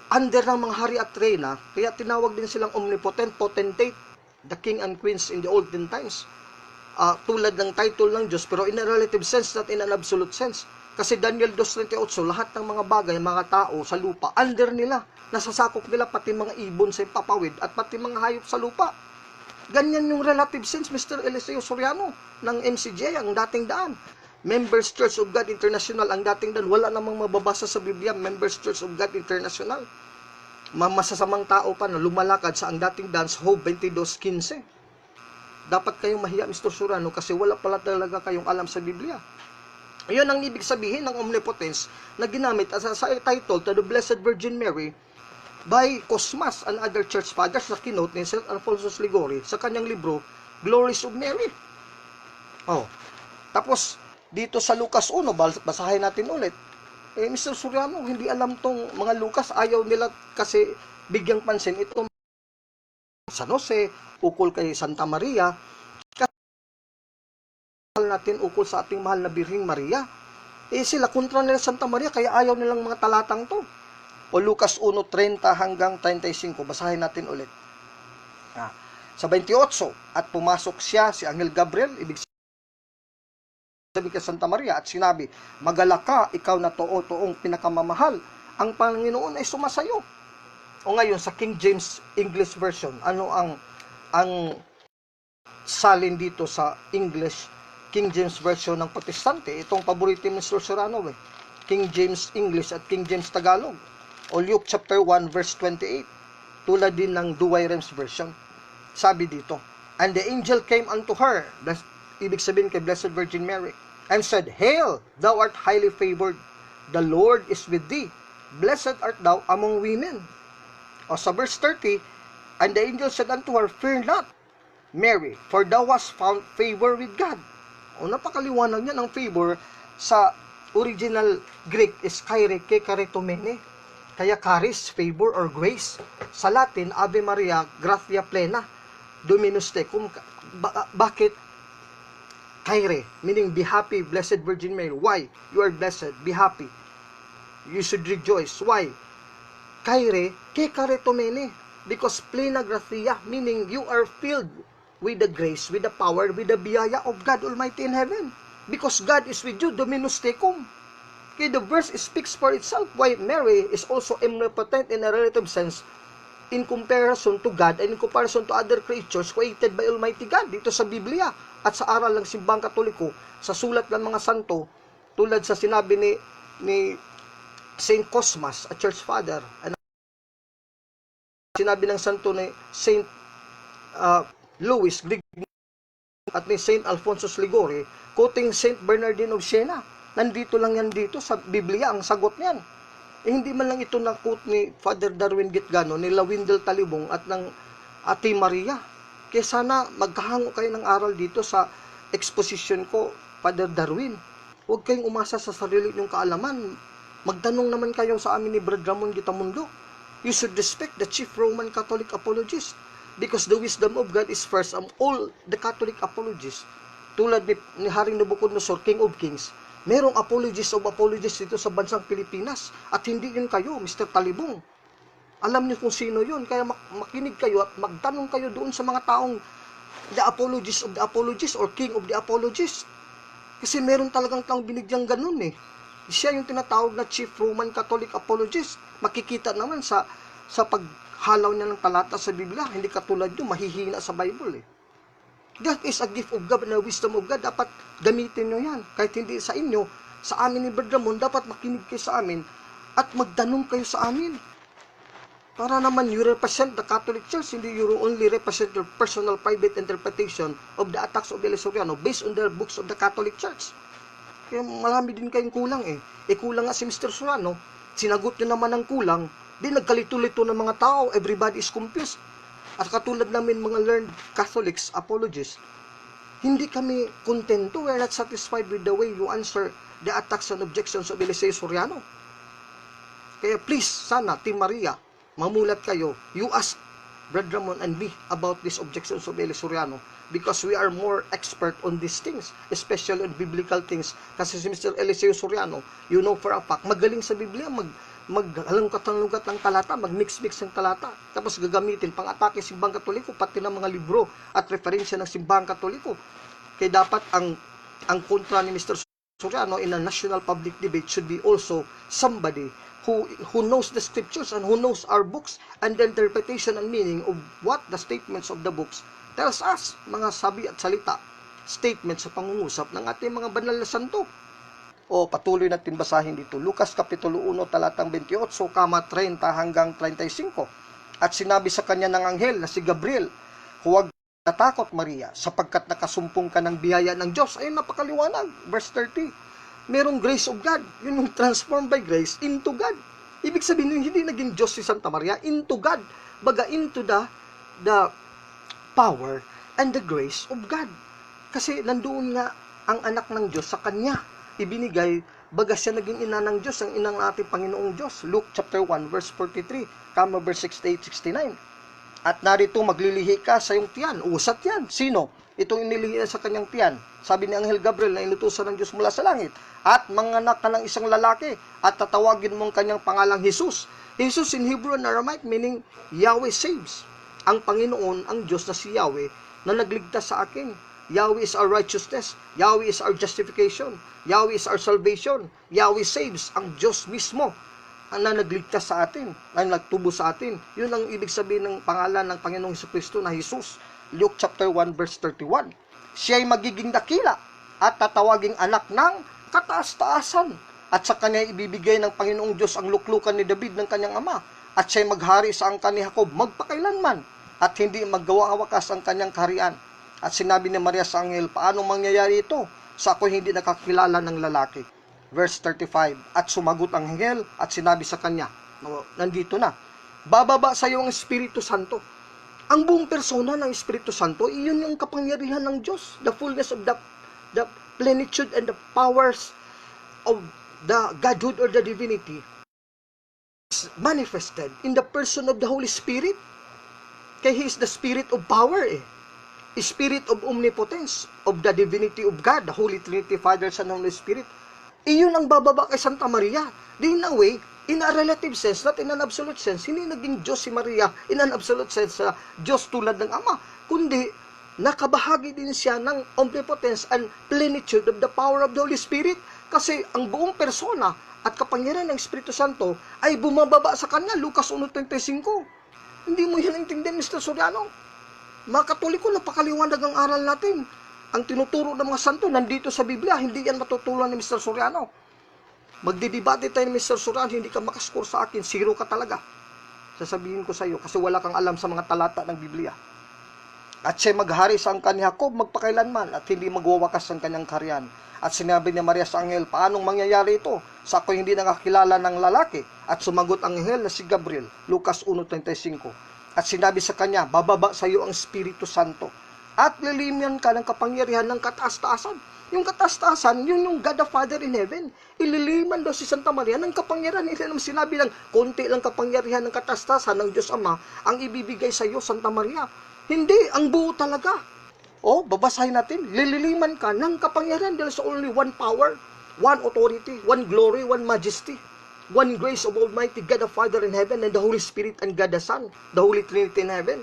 Under ng mga hari at reyna, kaya tinawag din silang omnipotent, potentate, the king and queens in the olden times. Tulad ng title ng Diyos, pero in a relative sense, not in an absolute sense. Kasi Daniel 2:38, lahat ng mga bagay, mga tao sa lupa, under nila, nasasakop nila pati mga ibon sa papawid at pati mga hayop sa lupa. Ganyan yung relative sense, Mr. Eliseo Soriano, ng MCJ, ang dating daan. Members Church of God International, ang dating daan. Wala namang mababasa sa Biblia, Members Church of God International. Masasamang tao pa na lumalakad sa ang dating daan sa Job 22:15. Dapat kayong mahiya, Mr. Soriano, kasi wala pala talaga kayong alam sa Biblia. Iyon ang ibig sabihin ng omnipotence na ginamit as a title to the Blessed Virgin Mary by Cosmas and other church fathers na kinote ni St. Alfonso Liguori sa kanyang libro, Glories of Mary. Tapos, dito sa Lucas 1, basahin natin ulit. Mr. Soriano, hindi alam tong mga Lucas, ayaw nila kasi bigyang pansin itong San Jose, ukol kay Santa Maria, kasi natin ukol sa ating mahal na Birheng Maria. Sila kontra nila Santa Maria, kaya ayaw nilang mga talatang to. O Lucas 1:30 hanggang 35, basahin natin ulit. Sa 28, at pumasok siya, si Angel Gabriel, ibig sabi kay Santa Maria, at sinabi, magalak ka, ikaw na toong pinakamamahal, ang Panginoon ay sumasayo. O ngayon, sa King James English Version, ano ang salin dito sa English, King James Version ng Protestante? Itong paborito ni Mr. Serrano, King James English at King James Tagalog. O Luke chapter 1 verse 28, tulad din ng Douay Rheims Version. Sabi dito, and the angel came unto her, ibig sabihin kay Blessed Virgin Mary, and said, Hail, thou art highly favored, the Lord is with thee, blessed art thou among women. O sa verse 30, and the angel said unto her, Fear not, Mary, for thou hast found favor with God. O napakaliwanag niya ng favor. Sa original Greek is chaire ke charitomene. Kaya charis, favor or grace. Sa Latin, Ave Maria, gratia plena, Dominus tecum. Bakit chaire? Meaning, be happy, Blessed Virgin Mary. Why? You are blessed. Be happy. You should rejoice. Why? Chaire ke charitomene. Because plena gratia, meaning you are filled with the grace, with the power, with the biyaya of God Almighty in heaven. Because God is with you, Dominus tecum. Okay, the verse speaks for itself. Why Mary is also omnipotent in a relative sense in comparison to God and in comparison to other creatures created by Almighty God dito sa Biblia at sa aral ng Simbang Katoliko, sa sulat ng mga santo, tulad sa sinabi ni Saint Cosmas, a church father, sinabi ng santo ni Saint Louis at ni Saint Alfonso Ligori, quoting Saint Bernardine of Siena. Nandito lang yan dito sa Biblia, ang sagot niyan. Hindi man lang ito na-quote ni Father Darwin Gitgano, ni Lawindel Talibong at ng Ate Maria. Kaya sana magkahango kayo ng aral dito sa exposition ko, Father Darwin. Huwag kayong umasa sa sarili niyong kaalaman. Magtanong naman kayo sa amin ni Brad Ramon Gitamundo. You should respect the chief Roman Catholic apologist because the wisdom of God is first among all the Catholic apologists. Tulad ni Haring Nabucodonosor, King of Kings, merong apologists of apologists dito sa bansang Pilipinas at hindi yun kayo, Mr. Talibong. Alam niyo kung sino yun, kaya makinig kayo at magtanong kayo doon sa mga taong the apologists of the apologists or King of the apologists. Kasi meron talagang taong binigyang ganun eh. Siya yung tinatawag na Chief Roman Catholic Apologist. Makikita naman sa paghalaw niya ng talata sa Biblia. Hindi katulad yun, mahihina sa Bible eh. That is a gift of God and a wisdom of God. Dapat gamitin nyo yan. Kahit hindi sa inyo, sa amin ni Brad Ramon, dapat makinig kayo sa amin at magtanong kayo sa amin. Para naman you represent the Catholic Church, hindi you only represent your personal private interpretation of the attacks of Eli Soriano based on the books of the Catholic Church. Kaya marami din kayong kulang eh. Kulang nga si Mr. Soriano, sinagot nyo naman ang kulang, di nagkalito-lito ng mga tao, everybody is confused. At katulad namin mga learned Catholics, apologists, hindi kami kontento, we're not satisfied with the way you answer the attacks and objections of Eliseo Soriano. Kaya please, sana, Team Maria, mamulat kayo, you ask Brad Ramon and me about these objections of Eliseo Soriano because we are more expert on these things, especially on biblical things. Kasi si Mr. Eliseo Soriano, you know for a fact, magaling sa Biblia, maghalungkat-halungkat ng talata, mag-mix-mix ng talata, tapos gagamitin pang-atake Simbang Katoliko, pati ng mga libro at referensya ng Simbang Katoliko. Kaya dapat ang kontra ni Mr. Soriano in a national public debate should be also somebody who knows the scriptures and who knows our books and the interpretation and meaning of what the statements of the books tells us, mga sabi at salita, statements sa pangungusap ng ating mga banal na santo. O patuloy natin basahin dito, Lucas Kapitulo 1, talatang 28, 30 hanggang 35. At sinabi sa kanya ng anghel na si Gabriel, huwag natakot Maria, sapagkat nakasumpong ka ng biyaya ng Diyos. Ayun, napakaliwanag, verse 30. Merong grace of God, yun yung transformed by grace into God. Ibig sabihin, hindi naging Diyos si Santa Maria, into God. Baga, into the power and the grace of God. Kasi nandoon nga ang anak ng Diyos sa kanya. Ibinigay bagas siya naging ina ng Diyos, ang inang ating Panginoong Diyos. Luke chapter 1 verse 43, kama verse 68-69. At narito maglilihi ka sa iyong tiyan. Usat yan. Sino? Itong inilihi sa kanyang tiyan. Sabi ni Anghel Gabriel na inutusan ng Diyos mula sa langit. At manganak ka ng isang lalaki at tatawagin mong kanyang pangalang Jesus. Jesus in Hebrew and Aramaic meaning Yahweh saves. Ang Panginoon, ang Diyos na si Yahweh na nagligtas sa akin. Yahweh is our righteousness. Yahweh is our justification. Yahweh is our salvation. Yahweh saves. Ang Diyos mismo ang nagligtas sa atin, ang nagtubo sa atin. Yun ang ibig sabihin ng pangalan ng Panginoong Jesucristo na Jesus. Luke chapter 1 verse 31. Siya ay magiging dakila at tatawaging anak ng kataas-taasan. At sa kanya ibibigay ng Panginoong Diyos ang luklukan ni David ng kanyang ama. At siya ay maghari sa angkan ni Jacob magpakailanman. At hindi maggawa-wakas ang kanyang kaharian. At sinabi ni Maria sa anghel, paano mangyayari ito? Sa ako hindi nakakilala ng lalaki. Verse 35, at sumagot ang anghel at sinabi sa kanya, nandito na, bababa sa iyo ang Espiritu Santo. Ang buong persona ng Espiritu Santo, iyon yung kapangyarihan ng Diyos, the fullness of the plenitude and the powers of the Godhood or the divinity is manifested in the person of the Holy Spirit. Kaya He is the Spirit of power Spirit of omnipotence, of the divinity of God, the Holy Trinity, Father, Son, and Holy Spirit. Iyon ang bababa kay Santa Maria. In a way, in a relative sense, not in an absolute sense, hindi naging Diyos si Maria in an absolute sense sa Diyos tulad ng Ama, kundi nakabahagi din siya ng omnipotence and plenitude of the power of the Holy Spirit. Kasi ang buong persona at kapangyarihan ng Espiritu Santo ay bumababa sa kanya. Lucas 1:35. Hindi mo yan intindihan, Mr. Soriano. Mga Katoliko, napakaliwanag ang aral natin. Ang tinuturo ng mga santo nandito sa Biblia, hindi yan matutulan ni Mr. Soriano. Magdidebate tayo ni Mr. Soriano, hindi ka makascore sa akin, zero ka talaga. Sasabihin ko sa iyo, kasi wala kang alam sa mga talata ng Biblia. At siya maghari sa angkan ni Jacob magpakailanman at hindi magwawakas ang kanyang kaharian. At sinabi ni Maria sa anghel, paanong mangyayari ito? Sa ako hindi nakakilala ng lalaki. At sumagot ang anghel na si Gabriel, Lucas 1:35. At sinabi sa kanya, bababa sa iyo ang Espiritu Santo. At lilimian ka ng kapangyarihan ng kataas-taasan. Yung kataas-taasan, yun yung God the Father in heaven. Ililiman daw si Santa Maria ng kapangyarihan. Hindi naman sinabi lang, konti lang kapangyarihan ng kataas-taasan ng Diyos Ama ang ibibigay sa iyo, Santa Maria. Hindi, ang buo talaga. Babasahin natin. Lililiman ka ng kapangyarihan dahil sa only one power, one authority, one glory, one majesty, one grace of Almighty God the Father in heaven and the Holy Spirit and God the Son, the Holy Trinity in heaven.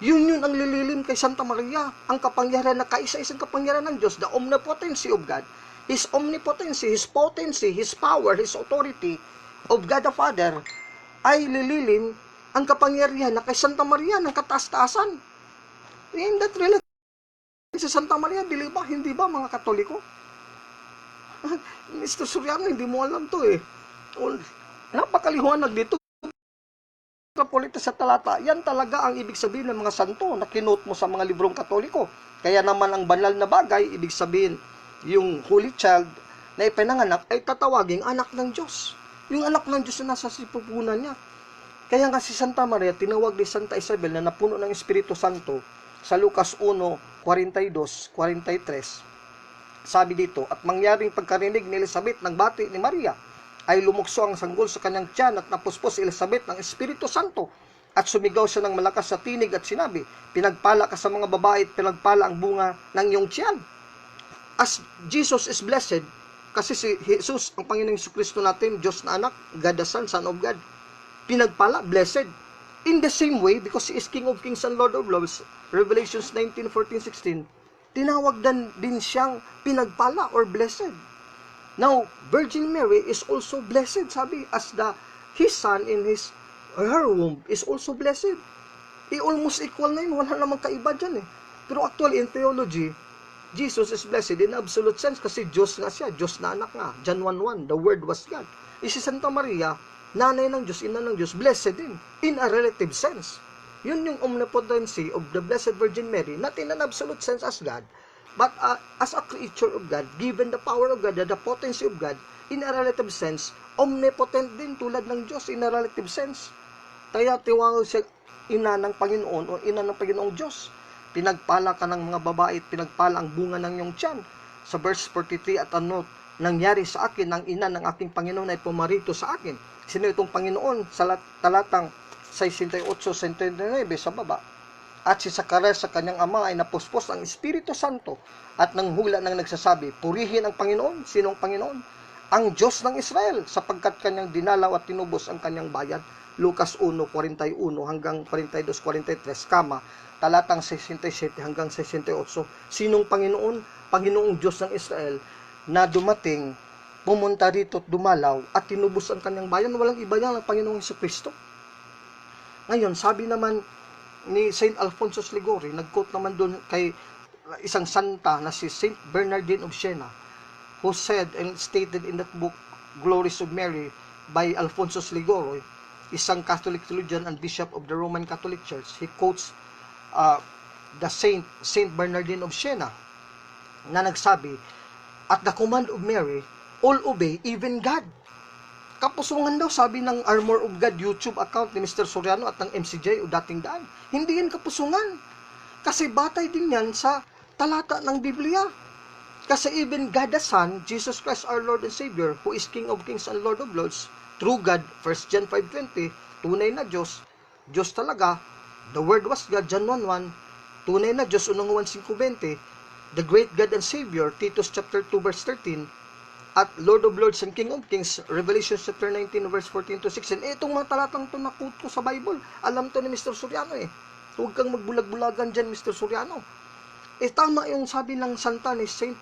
Yun ang lililim kay Santa Maria, ang kapangyarihan na kaisa-isang kapangyarihan ng Diyos, the omnipotency of God, His omnipotency, His potency, His power, His authority of God the Father, ay lililim ang kapangyarihan na kay Santa Maria ng kataas-taasan. In that relative, si Santa Maria, hindi ba mga Katoliko? Mr. Soriano, hindi mo alam to napakaliwanag dito. Kapolita sa talata, yan talaga ang ibig sabihin ng mga santo na kinote mo sa mga librong Katoliko. Kaya naman ang banal na bagay, ibig sabihin, yung Holy Child na ipinanganak ay tatawaging anak ng Diyos. Yung anak ng Diyos na nasa sipupunan niya. Kaya nga si Santa Maria, tinawag ni Santa Isabel na napuno ng Espiritu Santo sa Lucas 1:42-43. Sabi dito, at mangyaring pagkarinig ni Elizabeth ng bati ni Maria, ay lumukso ang sanggol sa kanyang tiyan at napuspos si Elizabeth ng Espiritu Santo. At sumigaw siya ng malakas sa tinig at sinabi, pinagpala ka sa mga babae at pinagpala ang bunga ng iyong tiyan. As Jesus is blessed, kasi si Jesus, ang Panginoong Jesucristo natin, Diyos na anak, God the Son, Son of God, pinagpala, blessed. In the same way, because He is King of Kings and Lord of Lords, Revelations 19:14-16, tinawag din siyang pinagpala or blessed. Now, Virgin Mary is also blessed, sabi, as His son in her womb is also blessed. Almost equal na yun, wala namang kaiba dyan Pero actually, in theology, Jesus is blessed in absolute sense kasi Diyos nga siya, Diyos na anak nga. John 1:1, the Word was God. Si Santa Maria, nanay ng Diyos, ina ng Diyos, blessed din, in a relative sense. Yun yung omnipotency of the Blessed Virgin Mary, not in an absolute sense as God, but as a creature of God, given the power of God, the potency of God, in a relative sense, omnipotent din tulad ng Diyos in a relative sense. Kaya tiwawag siya ina ng Panginoon o ina ng Panginoong Diyos. Pinagpala ka ng mga babae at pinagpala ang bunga ng iyong tiyan. Sa verse 43 at nangyari sa akin, ng ina ng aking Panginoon ay pumarito sa akin. Sino itong Panginoon? Sa talatang 68-69 sa baba. At si Zacarias sa kanyang ama ay napuspos ang Espiritu Santo at nang hula nang nagsasabi, purihin ang Panginoon. Sino ang Panginoon? Ang Diyos ng Israel, sapagkat kanyang dinalaw at tinubos ang kanyang bayan. Lucas 1:41 hanggang 42-43, talatang 67 hanggang 68. Sinong Panginoon? Panginoong Diyos ng Israel na dumating, pumunta rito at dumalaw at tinubos ang kanyang bayan. Walang iba yan ang Panginoong Jesucristo. Ngayon, sabi naman ni Saint Alfonso Liguori, nag-quote naman doon kay isang santa na si Saint Bernardine of Siena, who said and stated in that book, Glories of Mary, by Alfonso Liguori, isang Catholic theologian and Bishop of the Roman Catholic Church. He quotes the Saint Bernardine of Siena na nagsabi, at the command of Mary, all obey, even God. Kapusungan daw, sabi ng Armor of God YouTube account ni Mr. Soriano at ng MCJ o Dating Daan. Hindi yan kapusungan. Kasi batay din yan sa talata ng Biblia. Kasi even God the Son, Jesus Christ our Lord and Savior, who is King of Kings and Lord of Lords, true God, 1 John 5:20, tunay na Diyos, Diyos talaga, the Word was God, John 1:1, tunay na Diyos, unang 1:5:20, the great God and Savior, Titus chapter 2 verse 13, at Lord of Lords and King of Kings, Revelation chapter 19 verse 14-16. Itong mga talatang ito nakuha ko sa Bible. Alam to ni Mr. Soriano eh. Huwag kang magbulag-bulagan dyan, Mr. Soriano. Tama yung sabi ng santa ni Saint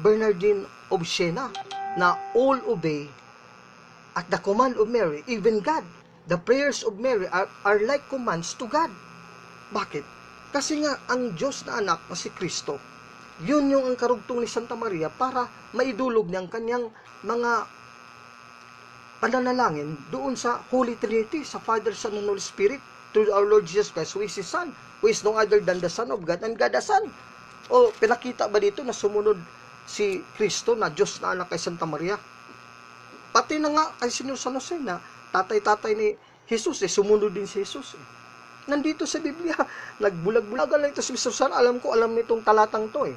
Bernardine of Siena, na all obey at the command of Mary, even God. The prayers of Mary are like commands to God. Bakit? Kasi nga, ang Diyos na anak na si Kristo, yun yung ang karugtong ni Santa Maria para maidulog niyang kanyang mga pananalangin doon sa Holy Trinity, sa Father, Son, and Holy Spirit, through our Lord Jesus Christ, who is His Son, who is no other than the Son of God and God the Son. O, pinakita ba dito na sumunod si Kristo na Diyos na anak kay Santa Maria? Pati na nga kay Senyor San Jose na tatay-tatay ni Jesus, sumunod din si Jesus. Nandito sa Biblia, nagbulag-bulagan lang ito si Mr. San. Alam nitong talatang to eh.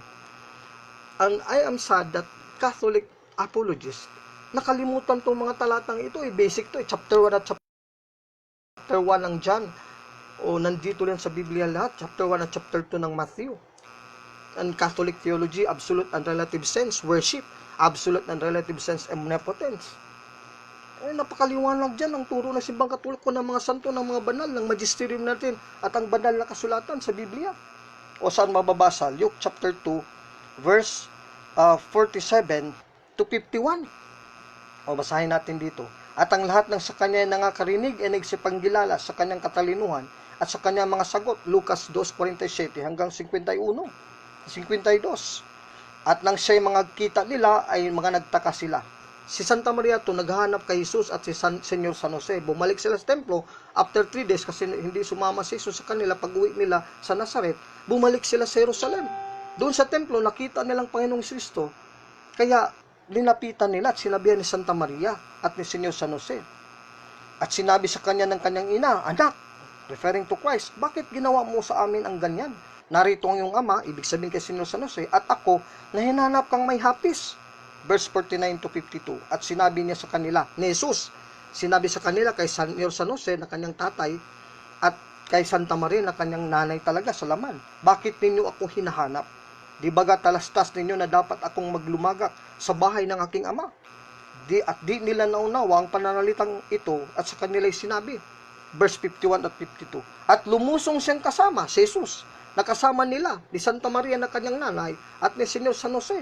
And I am sad that Catholic apologists, nakalimutan tong mga talatang ito eh. Basic to eh. Chapter 1 at chapter 1 ng John. O nandito rin sa Biblia lahat. Chapter 1 at chapter 2 ng Matthew. And Catholic theology, absolute and relative sense, worship, absolute and relative sense, omnipotence. Napakaliwanag dyan ang turo ng Simbang Katoliko ng mga santo, ng mga banal, ng magisterium natin, at ang banal na kasulatan sa Biblia. O saan mababasa? Luke chapter 2, verse 47-51. O basahin natin dito. At ang lahat ng sa kanya ay nangakarinig ay nagsipanggilala sa kanyang katalinuhan at sa kanyang mga sagot. Lucas 2:47 hanggang 51, 52. At nang siya'y mga kita nila ay mga nagtaka sila. Si Santa Maria to naghahanap kay Jesus at si Senyor San Jose. Bumalik sila sa templo after 3 days kasi hindi sumama si Jesus sa kanila pag-uwi nila sa Nazaret. Bumalik sila sa Jerusalem. Doon sa templo nakita nilang Panginoong Kristo. Kaya linapitan nila at sinabihan ni Santa Maria at ni Senyor San Jose. At sinabi sa kanya ng kanyang ina, anak, referring to Christ, bakit ginawa mo sa amin ang ganyan? Narito ang iyong ama, ibig sabihin kay Senyor San Jose, at ako na hinanap kang may hapis. Verse 49-52. At sinabi niya sa kanila, ni Jesus, sinabi sa kanila kay Senyor San Jose na kanyang tatay at kay Santa Maria na kanyang nanay talaga sa laman. Bakit ninyo ako hinahanap? Di baga talastas ninyo na dapat akong maglumagak sa bahay ng aking ama? Di nila naunawa ang pananalitang ito at sa kanila'y sinabi. Verse 51 at 52. At lumusong siyang kasama, si Jesus, nakasama nila ni Santa Maria na kanyang nanay at ni Senyor San Jose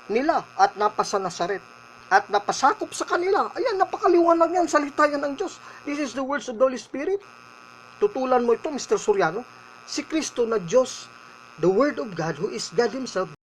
nila at napasa Nazaret at napasakop sa kanila. Ayan, napakaliwanag yan, salita yan ng Diyos. This is the words of the Holy Spirit. Tutulan mo ito, Mr. Soriano. Si Kristo na Diyos, the Word of God, who is God Himself,